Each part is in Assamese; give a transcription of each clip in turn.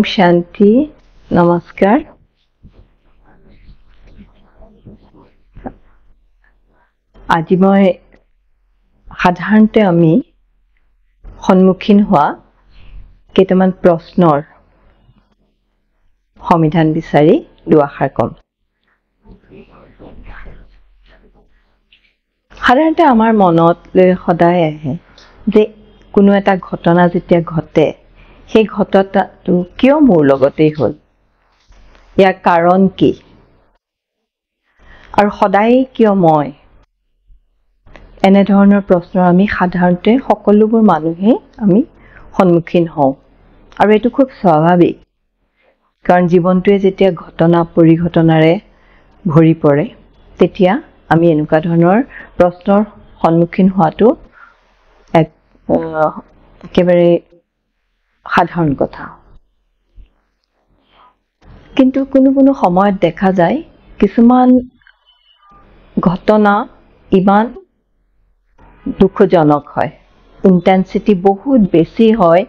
শান্তি নমস্কাৰ আজি মই সাধাৰণতে আমি সন্মুখীন হোৱা কেইটামান প্ৰশ্নৰ সমাধান বিচাৰি দুআষাৰ কম সাধাৰণতে আমাৰ মনত সদায় আহে যে কোনো এটা ঘটনা যেতিয়া ঘটে সেই ঘটনাটো কিয় মোৰ লগতেই হ'ল ইয়াৰ কাৰণ কি আৰু সদায় কিয় মই এনে ধৰণৰ প্ৰশ্ন আমি সাধাৰণতে সকলোবোৰ মানুহে আমি সন্মুখীন হওঁ আৰু এটো খুব স্বাভাৱিক কাৰণ জীৱনটোৱে যেতিয়া ঘটনা পৰিঘটনাৰে ভৰি পৰে তেতিয়া আমি এনেকুৱা ধৰণৰ প্ৰশ্নৰ সন্মুখীন হোৱাটো একেবাৰে সাধাৰণ কথা কিন্তু কোনো সময়ত দেখা যায় কিছুমান ঘটনা ইমান দুখজনক হয় ইন্টেন্সিটি বহুত বেছি হয়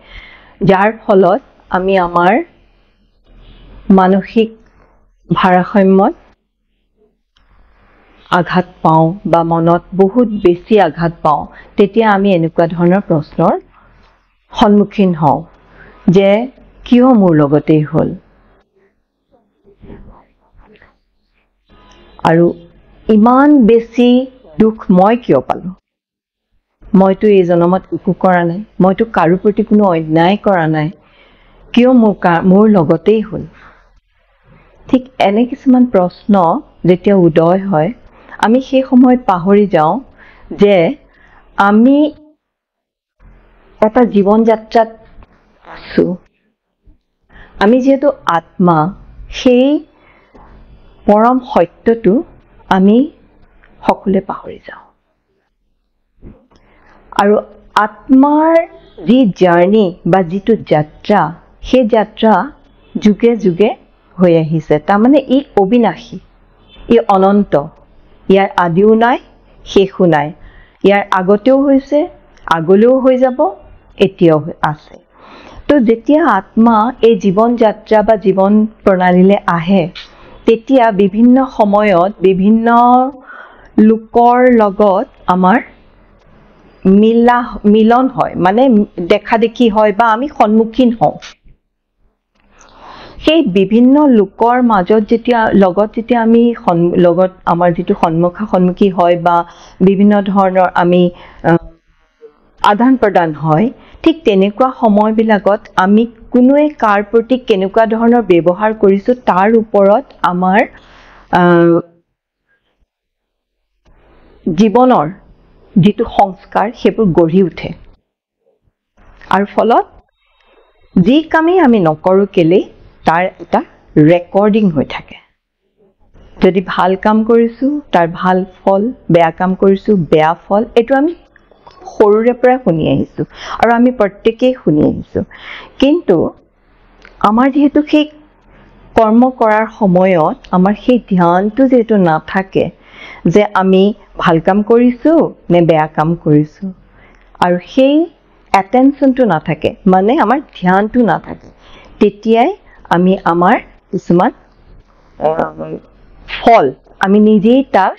যাৰ ফলত আমি আমাৰ মানসিক ভাৰসাম্যত আঘাত পাওঁ বা মনত বহুত বেছি আঘাত পাওঁ তেতিয়া আমি এনেকুৱা ধৰণৰ প্ৰশ্নৰ সন্মুখীন হওঁ যে কিয় মোৰ লগতেই হ'ল আৰু ইমান বেছি দুখ মই কিয় পালো মইতো এই জনমত একো কৰা নাই মইতো কাৰো প্ৰতি কোনো অন্যায় কৰা নাই কিয় মোৰ লগতেই হ'ল ঠিক এনে কিছুমান প্ৰশ্ন যেতিয়া উদয় হয় আমি সেই সময়ত পাহৰি যাওঁ যে আমি এটা জীৱন যাত্ৰাত আছো আমি যেহেতু আত্মা সেই পৰম সত্যটো আমি সকলোৱে পাহৰি যাওঁ আৰু আত্মাৰ যি জাৰ্নি বা যিটো যাত্ৰা সেই যাত্ৰা যুগে যুগে হৈ আহিছে তাৰ মানে ই অবিনাশী ই অনন্ত ইয়াৰ আদিও নাই শেষো নাই ইয়াৰ আগতেও হৈছে আগলৈও হৈ যাব এতিয়াও আছে তো যেতিয়া আত্মা এই জীৱন যাত্ৰা বা জীৱন প্ৰণালীলে আহে তেতিয়া বিভিন্ন সময়ত বিভিন্ন লোকৰ লগত আমাৰ মিলন হয় মানে দেখা দেখি হয় বা আমি সন্মুখীন হওঁ সেই বিভিন্ন লোকৰ মাজত যেতিয়া আমি লগত আমাৰ যেটো সন্মুখী হয় বা বিভিন্ন ধৰণৰ আমি আদান প্ৰদান হয় ঠিক তেনেকুৱা সময়বিলাকত আমি কোনোৱে কাৰ প্ৰতি কেনেকুৱা ধৰণৰ ব্যৱহাৰ কৰিছো তাৰ ওপৰত আমাৰ জীৱনৰ যেটো সংস্কাৰ সেইবোৰ গঢ়ি উঠে আৰু ফলত যি কামে আমি নকৰো কেলে তাৰ এটা ৰেকৰ্ডিং হৈ থাকে যদি ভাল কাম কৰিছো তাৰ ভাল ফল বেয়া কাম কৰিছো বেয়া ফল এটো আমি সৰুৰে পৰা শুনি আহিছো আৰু আমি প্ৰত্যেকই শুনি আহিছো কিন্তু আমাৰ যেহেতু সেই কৰ্ম কৰাৰ সময়ত আমাৰ সেই ধ্যানটো যেটো নাথাকে যে আমি ভাল কাম কৰিছো নে বেয়া কাম কৰিছো আৰু সেই অ্যাটেনশনটো নাথাকে মানে আমাৰ ধ্যানটো নাথাকে তেতিয়াই আমি আমাৰ কিছুমান ফল আমি নিজেই তাক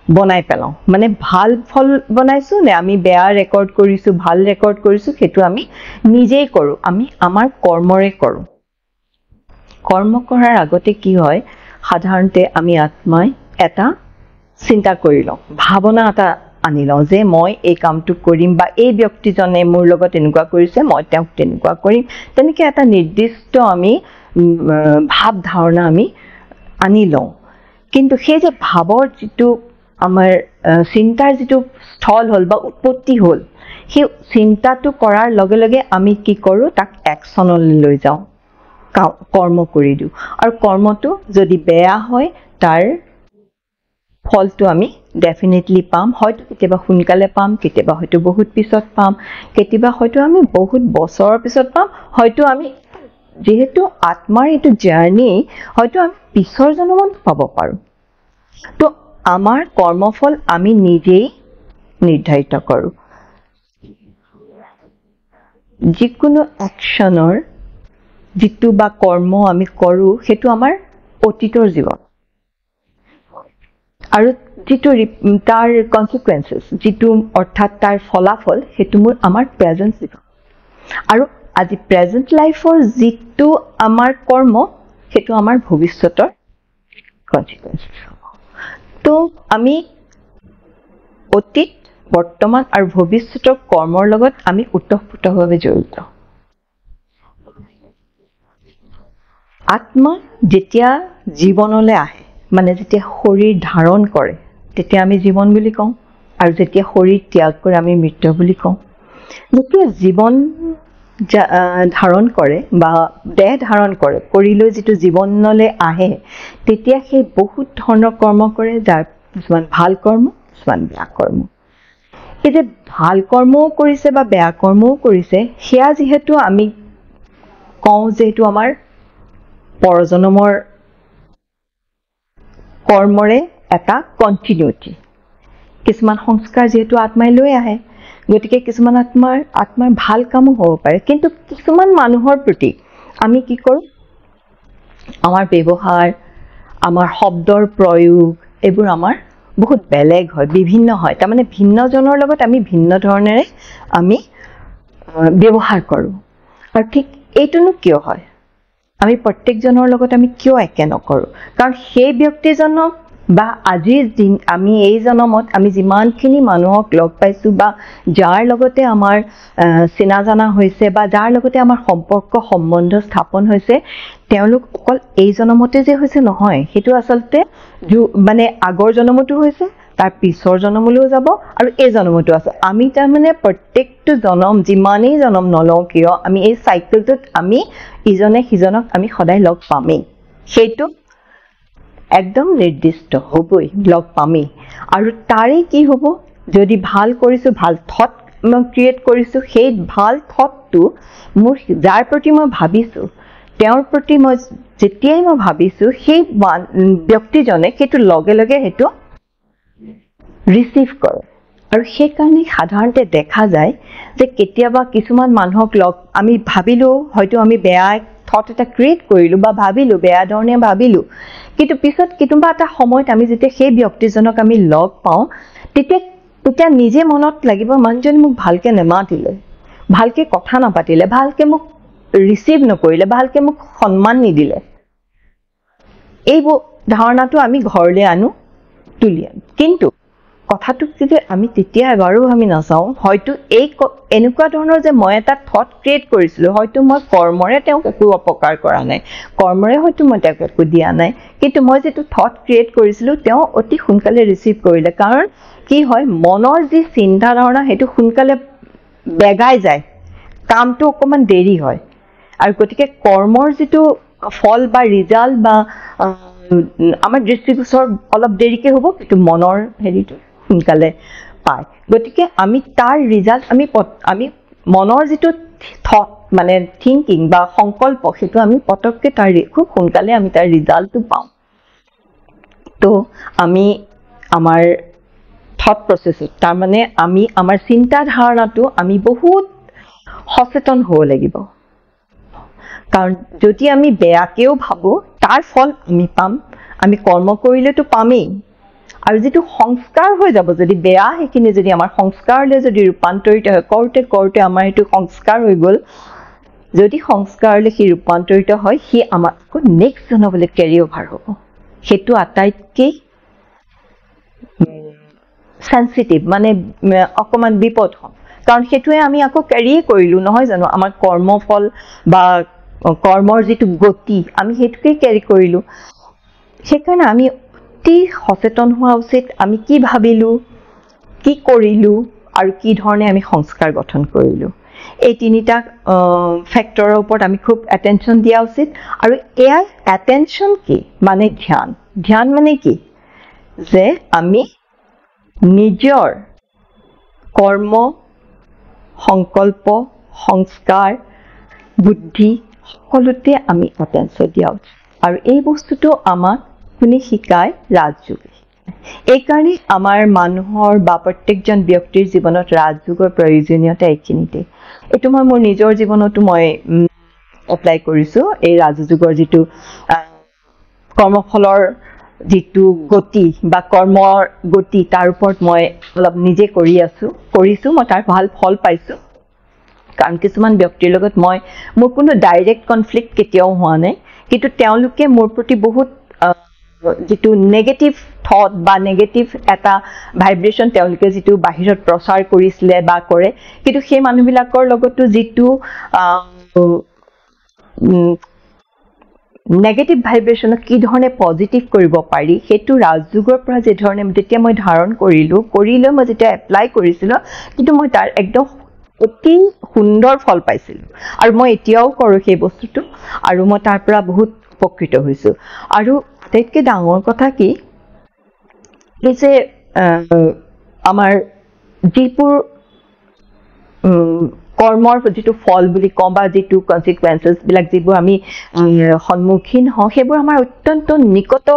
বনাই পেলাও মানে ভাল ফল বনাইছো নে আমি বেয়া ৰেকৰ্ড কৰিছো ভাল ৰেকৰ্ড কৰিছো হেতু আমি নিজেই কৰো আমি আমাৰ কৰ্মৰে কৰো কৰ্ম কৰাৰ আগতে কি হয় সাধাৰণতে আমি আত্মাই এটা চিন্তা কৰি লওঁ ভাৱনা এটা আনি লওঁ যে মই এই কামটো কৰিম বা এই ব্যক্তিজনে মোৰ লগত এনেকুৱা কৰিছে মই তেওঁক তেনেকুৱা কৰিম তেনেকৈ এটা নিৰ্দিষ্ট আমি ভাৱ ধাৰণা আমি আনি লওঁ কিন্তু সেই যে ভাৱৰ যেটো আমাৰ চিন্তাৰ যেটো স্থল হ'ল বা উৎপত্তি হ'ল সেই চিন্তাটো কৰাৰ লগে লগে আমি কি কৰো তাক একচনলৈ লৈ যাওঁ কৰ্ম কৰি দিও আৰু কৰ্মটো যদি বেয়া হয় তাৰ ফলটো আমি ডেফিনেটলি পাম হয়তো কেতিয়াবা সোনকালে পাম কেতিয়াবা হয়তো বহুত পিছত পাম কেতিয়াবা হয়তো আমি বহুত বছৰৰ পিছত পাম হয়তো আমি যেহেতু আত্মাৰ এটো জাৰ্নি হয়তো আমি পিছৰ জনমত পাব পাৰো তো আমাৰ কৰ্মফল আমি নিজেই নিৰ্ধাৰিত কৰোঁ যিকোনো একশ্যনৰ যিটো বা কৰ্ম আমি কৰোঁ সেইটো আমাৰ অতীতৰ জীৱন আৰু যিটো তাৰ কনচিকুৱেঞ্চেছ যিটো অৰ্থাৎ তাৰ ফলাফল সেইটো আমাৰ প্ৰেজেণ্ট জীৱন আৰু আজি প্ৰেজেণ্ট লাইফৰ যিটো আমাৰ কৰ্ম সেইটো আমাৰ ভৱিষ্যতৰ কনচিকুৱেঞ্চেছ তো আমি অতীত বৰ্তমান আৰু ভৱিষ্যতৰ কৰ্মৰ লগত আমি ওতঃপ্ৰোতভাৱে জড়িত আত্মা যেতিয়া জীৱনলৈ আহে মানে যেতিয়া শৰীৰ ধাৰণ কৰে তেতিয়া আমি জীৱন বুলি কওঁ আৰু যেতিয়া শৰীৰ ত্যাগ কৰে আমি মৃত্যু বুলি কওঁ যেতিয়া জীৱন ধাৰণ কৰে বা দেহ ধাৰণ কৰে কৰিলৈ যিটো জীৱনলৈ আহে তেতিয়া সেই বহুত ধৰণৰ কৰ্ম কৰে যাৰ কিছুমান ভাল কৰ্ম কিছুমান বেয়া কৰ্ম এই যে ভাল কৰ্মও কৰিছে বা বেয়া কৰ্মও কৰিছে সেয়া যিহেতু আমি কওঁ যে এইটো আমাৰ পৰজনমৰ কৰ্মৰে এটা কণ্টিনিউটি কিছুমান সংস্কাৰ যিহেতু আত্মাই লৈ আহে গতিকে কিছুমান আত্মাৰ ভাল কামো হ'ব পাৰে কিন্তু কিছুমান মানুহৰ প্ৰতি আমি কি কৰোঁ আমাৰ ব্যৱহাৰ আমাৰ শব্দৰ প্ৰয়োগ এইবোৰ আমাৰ বহুত বেলেগ হয় বিভিন্ন হয় তাৰমানে ভিন্নজনৰ লগত আমি ভিন্ন ধৰণেৰে আমি ব্যৱহাৰ কৰোঁ আৰু ঠিক এইটোনো কিয় হয় আমি প্ৰত্যেকজনৰ লগত আমি কিয় একে নকৰোঁ কাৰণ সেই ব্যক্তিজনক বা আজিৰ দিন আমি এই জনমত আমি যিমানখিনি মানুহক লগ পাইছোঁ বা যাৰ লগতে আমাৰ চিনা জানা হৈছে বা যাৰ লগতে আমাৰ সম্পৰ্ক সম্বন্ধ স্থাপন হৈছে তেওঁলোক অকল এই জনমতে যে হৈছে নহয় সেইটো আচলতে মানে আগৰ জনমতো হৈছে তাৰ পিছৰ জনমলৈও যাব আৰু এই জনমতো আছে আমি তাৰমানে প্ৰত্যেকটো জনম যিমানেই জনম নলওঁ কিয় আমি এই চাইকেলটোত আমি ইজনে সিজনক আমি সদায় লগ পামেই সেইটো একদম নিৰ্দিষ্ট হ'বই লগ পামেই আৰু তাৰে কি হ'ব যদি ভাল কৰিছোঁ ভাল থট ক্ৰিয়েট কৰিছোঁ সেই ভাল থটটো মোৰ যাৰ প্ৰতি মই ভাবিছোঁ তেওঁৰ প্ৰতি মই যেতিয়াই মই ভাবিছোঁ সেই ব্যক্তিজনে সেইটো লগে লগে সেইটো ৰিচিভ কৰে আৰু সেইকাৰণে সাধাৰণতে দেখা যায় যে কেতিয়াবা কিছুমান মানুহক আমি ভাবিলোঁ হয়তো আমি বেয়া থট এটা ক্ৰিয়েট কৰিলোঁ বা ভাবিলোঁ বেয়া ধৰণে ভাবিলোঁ কিন্তু পিছত কেতিয়াবা এটা সময়ত আমি যেতিয়া সেই ব্যক্তিজনক আমি লগ পাওঁ তেতিয়া নিজে মনত লাগিব মানুহজনে মোক ভালকৈ নেমাতিলে ভালকৈ কথা নাপাতিলে ভালকৈ মোক ৰিচিভ নকৰিলে ভালকৈ মোক সন্মান নিদিলে এই ধাৰণাটো আমি ঘৰলৈ আনো তুলি আনো কিন্তু কথাটো যদি আমি তেতিয়া এবাৰো আমি নাচাওঁ হয়তো এনেকুৱা ধৰণৰ যে মই এটা থট ক্ৰিয়েট কৰিছিলোঁ হয়তো মই কৰ্মৰে তেওঁক একো অপকাৰ কৰা নাই কৰ্মৰে হয়তো মই তেওঁক একো দিয়া নাই কিন্তু মই যিটো থট ক্ৰিয়েট কৰিছিলোঁ তেওঁ অতি সোনকালে ৰিচিভ কৰিলে কাৰণ কি হয় মনৰ যি চিন্তা ধাৰণা সেইটো সোনকালে বেগাই যায় কামটো অকণমান দেৰি হয় আৰু গতিকে কৰ্মৰ যিটো ফল বা ৰিজাল্ট বা আমাৰ দৃষ্টিগোচৰ অলপ দেৰিকৈ হ'ব কিন্তু মনৰ হেৰিটো সোনকালে পায় গতিকে আমি তাৰ ৰিজাল্ট আমি মনৰ যিটো থট মানে থিংকিং বা সংকল্প সেইটো আমি পটককৈ খুব সোনকালে আমি তাৰ ৰিজাল্টটো পাওঁ তো আমি আমাৰ থট প্ৰচেছত তাৰমানে আমি আমাৰ চিন্তা ধাৰণাটো আমি বহুত সচেতন হ'ব লাগিব কাৰণ যদি আমি বেয়াকেও ভাবোঁ তাৰ ফল আমি পাম আমি কৰ্ম কৰিলেতো পামেই আৰু যিটো সংস্কাৰ হৈ যাব যদি বেয়া সেইখিনি যদি আমাৰ সংস্কাৰলৈ যদি ৰূপান্তৰিত হয় কৰোঁতে আমাৰ সেইটো সংস্কাৰ হৈ গ'ল যদি সংস্কাৰলৈ সি ৰূপান্তৰিত হয় সি আমাকো নেক্সট জনমলৈ কেৰি অভাৰ হ'ব সেইটো আটাইতকৈ সেন্সিটিভ মানে অকণমান বিপদ হয় কাৰণ সেইটোৱে আমি আকৌ কেৰিয়ে কৰিলোঁ নহয় জানো আমাৰ কৰ্মফল বা কৰ্মৰ যিটো গতি আমি সেইটোকে কেৰি কৰিলোঁ সেইকাৰণে আমি অতি সচেতন হোৱা উচিত আমি কি ভাবিলোঁ কি কৰিলোঁ আৰু কি ধৰণে আমি সংস্কাৰ গঠন কৰিলোঁ এই তিনিটা ফেক্টৰৰ ওপৰত আমি খুব এটেনশ্যন দিয়া উচিত আৰু এয়াৰ এটেনশ্যন কি মানে ধ্যান মানে কি যে আমি নিজৰ কৰ্ম সংকল্প সংস্কাৰ বুদ্ধি সকলোতে আমি এটেনশ্যন দিয়া উচিত আৰু এই বস্তুটো আমাক কোনে শিকায় ৰাজযোগে এইকাৰণে আমাৰ মানুহৰ বা প্ৰত্যেকজন ব্যক্তিৰ জীৱনত ৰাজযোগৰ প্ৰয়োজনীয়তা এইখিনিতে এইটো মই মোৰ নিজৰ জীৱনতো মই এপ্লাই কৰিছো এই ৰাজযোগৰ যিটো কৰ্মফলৰ যিটো গতি বা কৰ্মৰ গতি তাৰ ওপৰত মই অলপ নিজে কৰিছো মই তাৰ ভাল ফল পাইছো কাৰণ কিছুমান ব্যক্তিৰ লগত মোৰ কোনো ডাইৰেক্ট কনফ্লিক্ট কেতিয়াও হোৱা নাই কিন্তু তেওঁলোকে মোৰ প্ৰতি বহুত যিটো নেগেটিভ থট বা নেগেটিভ এটা ভাইব্ৰেশন তেওঁলোকে যিটো বাহিৰত প্ৰচাৰ কৰিছিলে বা কৰে কিন্তু সেই মানুহবিলাকৰ লগতো যিটো নেগেটিভ ভাইব্ৰেশনক কি ধৰণে পজিটিভ কৰিব পাৰি সেইটো ৰাজযোগৰ পৰা যে ধৰণে যেতিয়া মই ধাৰণ কৰিলো মই যেতিয়া এপ্লাই কৰিছিলো কিন্তু মই তাৰ একদম অতি সুন্দৰ ফল পাইছিলো আৰু মই এতিয়াও কৰো সেই বস্তুটো আৰু মই তাৰ পৰা বহুত উপকৃত হৈছো আৰু আটাইতকৈ ডাঙৰ কথা কি যে আমাৰ যিবোৰ কৰ্মৰ যিটো ফল বুলি কম বা যিটো কনসিকুৱেন্সেস বিলাক যিবোৰ আমি সন্মুখীন হওঁ সেইবোৰ আমাৰ অত্যন্ত নিকট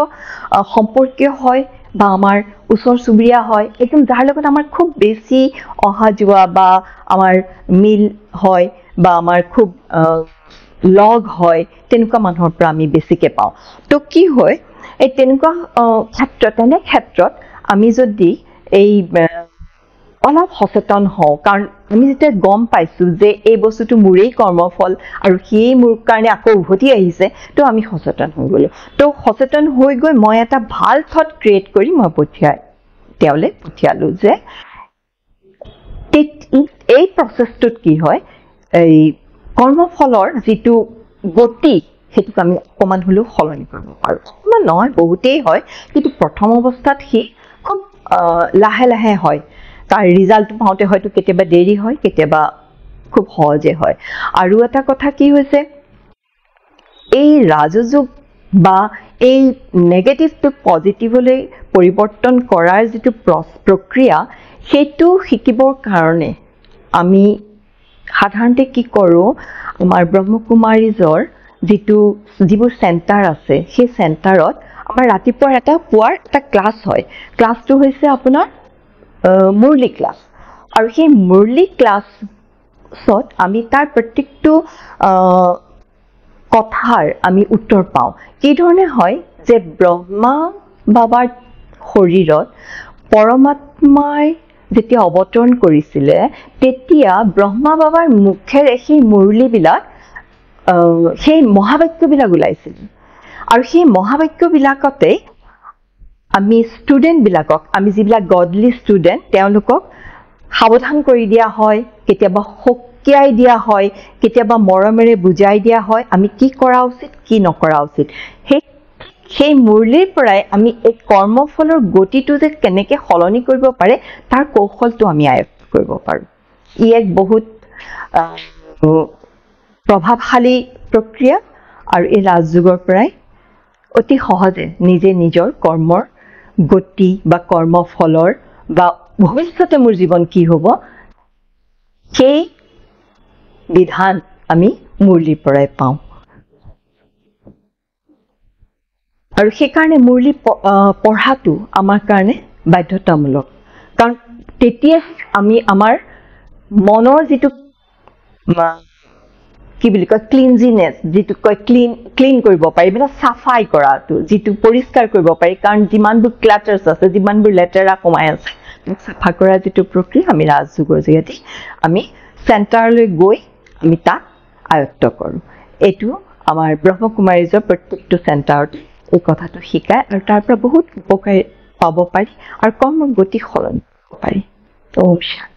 সম্পৰ্কীয় হয় বা আমাৰ ওচৰ চুবুৰীয়া হয় একদম যাৰ লগত আমাৰ খুব বেছি অহা যোৱা বা আমাৰ মিল হয় বা আমাৰ খুব লগ হয় তেনেকুৱা মানুহৰ পৰা আমি বেছিকে পাওঁ তো কি হয় এই তেনেকুৱা ক্ষেত্ৰত আমি যদি এই অলপ সচেতন হওঁ কাৰণ আমি যেতিয়া গম পাইছো যে এই বস্তুটো মোৰেই কৰ্মফল আৰু সেই মোৰ কাৰণে আকৌ উভতি আহিছে তো আমি সচেতন হৈ গলো তো সচেতন হৈ গৈ মই এটা ভাল থট ক্ৰিয়েট কৰি মই পঠিয়ালো যে এই প্ৰচেছটোত কি হয় এই কৰ্মফলৰ যিটো গতি সেইটোক আমি অকমান হলেও সলনি কৰিব পাৰো অকমান নহয় বহুতেই হয় কিন্তু প্ৰথম অৱস্থাত সি খুব লাহে লাহে হয় তাৰ ৰিজাল্ট পাওঁতে হয়তো কেতিয়াবা দেৰি হয় কেতিয়াবা খুব সহজে হয় আৰু এটা কথা কি হৈছে এই ৰাজযোগ বা এই নেগেটিভ টু পজিটিভলৈ পৰিৱৰ্তন কৰাৰ যিটো প্ৰক্ৰিয়া সেইটো শিকিবৰ কাৰণে আমি সাধাৰণতে কি কৰো আমাৰ ব্ৰহ্মকুমাৰীজৰ যিবোৰ চেণ্টাৰ আছে সেই চেণ্টাৰত আমাৰ ৰাতিপুৱাৰ পুৱাৰ এটা ক্লাছ হয় ক্লাছটো হৈছে আপোনাৰ মুৰলী ক্লাছ আৰু সেই মুৰলী ক্লাছত আমি তাৰ প্ৰত্যেকটো কথাৰ আমি উত্তৰ পাওঁ কি ধৰণে হয় যে ব্ৰহ্মা বাবাৰ শৰীৰত পৰমাত্মাই যেতিয়া অৱতৰণ কৰিছিলে তেতিয়া ব্ৰহ্মা বাবাৰ মুখেৰে সেই মুৰলীবিলাক সেই মহাবাক্যবিলাক ওলাইছিল আৰু সেই মহাবাক্যবিলাকতে আমি ষ্টুডেণ্টবিলাকক আমি যিবিলাক গডলি ষ্টুডেণ্ট তেওঁলোকক সাৱধান কৰি দিয়া হয় কেতিয়াবা সকিয়াই দিয়া হয় কেতিয়াবা মৰমেৰে বুজাই দিয়া হয় আমি কি কৰা উচিত কি নকৰা উচিত সেই মুৰলীৰ পৰাই আমি এই কৰ্মফলৰ গতিটো যে কেনেকৈ সলনি কৰিব পাৰে তাৰ কৌশলটো আমি আয়ত্ত কৰিব পাৰোঁ ই এক বহুত প্ৰভাৱশালী প্ৰক্ৰিয়া আৰু এই ৰাজযোগৰ পৰাই অতি সহজে নিজে নিজৰ কৰ্মৰ গতি বা কৰ্মফলৰ বা ভৱিষ্যতে মোৰ জীৱন কি হ'ব সেই বিধান আমি মুৰলীৰ পৰাই পাওঁ আৰু সেইকাৰণে মুৰলী পঢ়াটো আমাৰ কাৰণে বাধ্যতামূলক কাৰণ তেতিয়া আমি আমাৰ মনৰ যিটো কি বুলি কয় ক্লিনজিনেছ যিটো কয় ক্লিন কৰিব পাৰি মানে চাফাই কৰাটো যিটো পৰিষ্কাৰ কৰিব পাৰি কাৰণ যিমানবোৰ ক্লাটাৰ্ছ আছে যিমানবোৰ লেতেৰা কমাই আছে চাফা কৰা যিটো প্ৰক্ৰিয়া আমি ৰাজযোগৰ জৰিয়তে আমি চেণ্টাৰলৈ গৈ আমি তাক আয়ত্ত কৰোঁ এইটো আমাৰ ব্ৰহ্মকুমাৰীজৰ প্ৰত্যেকটো চেণ্টাৰত এই কথাটো শিকায় আৰু তাৰ পৰা বহুত উপকাৰ পাব পাৰি আৰু কৰ্মৰ গতি সলনি কৰিব পাৰি